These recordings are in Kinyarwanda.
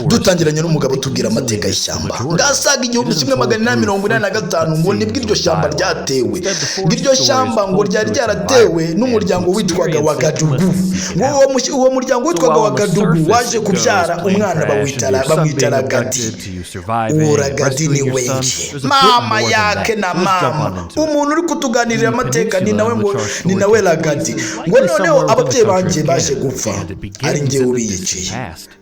dutangiranye n'umugabo tubwira amateka y'ishyamba ngasaga 1885 ngo nibwo iryo shyamba ryatewe iryo shyamba ngo ryari ryaratewe n'umuryango witwaga Wagadugu uwo muryango witwaga Wagadugu waje kubyara umwana bamwita Ragadi Ragadi ni wengi mama yake na mama umuntu uri kutuganirira amateka ni nawe Ragadi ngo noneho ababyeyi banje baje gupfa ari nge ubiyiciye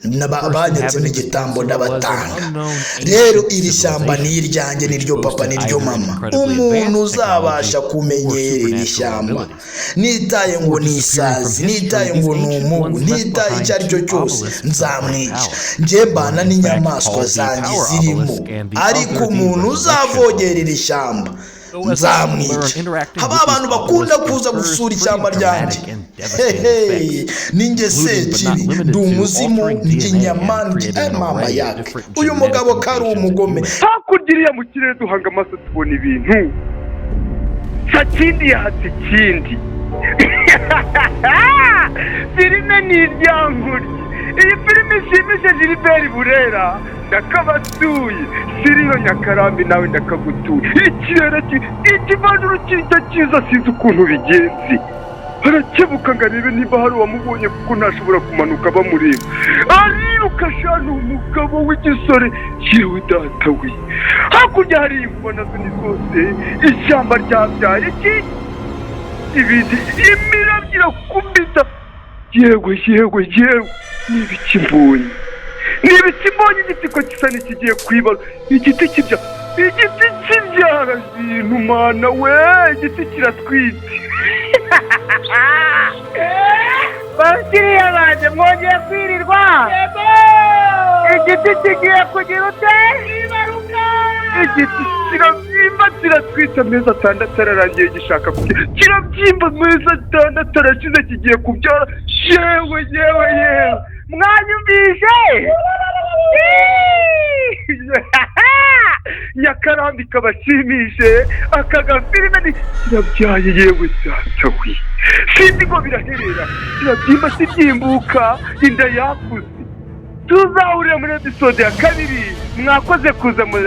n'abanyetse n'igitambo n'abatanga rero iri shyamba ni iryanjye niryo papa niryo mama umuntu uzabasha kumenyera iri shyamba nitaye ngo ni isazi nitaye ngo ni umubu nitaye icyo ari cyo cyose nzamwica nje mbana n'inyamaswa zanjye zirimo ariko umuntu uzavogera iri shyamba nzamwica haba abantu bakunda kuza gusura ishyamba ryanjye ninjye Sekibi ndi umuzimu ndi nyamanjye mama yake uyu mugabo kari umugome hakugiriye mu kirere duhanga amaso tubona ibintu sakindi yahati kindi filime ni iryanguri iyi filime ishimishije Gilbert Burera ndakabasuye siriyo Nyakarambi nawe ndakagutuye ikirere ikimanuro cyiza sinzi ukuntu bigenzi harakebuka ngo arebe niba hari uwamubonye kuko ntashobora kumanuka bamureba ariruka shana umugabo w'igisore yewe data we hakurya hari inkuba nazo ni zose ishyamba ryabyaye iki ibindi imirabyo irakubita yewe n'ibiki mbonye igiti ko gisa n'ikigiye kwibara igiti kibyara ibintu mana we igiti kiratwite bakiriya banje mwongeye kwirirwa igiti kigiye kugira ute igiti kiratwite amezi 6 ararangiye gishaka kubyara kirabyimba amezi 6 arashize kigiye kubyara yewe mwanyumvise Nyakarambi kabashimishe akagafilime kirabyaye yewe data we sindi ngo biraherera kirabyimba sibyimbuka inda yakuze tuzahurira muri episode ya 2 mwakoze kuza muri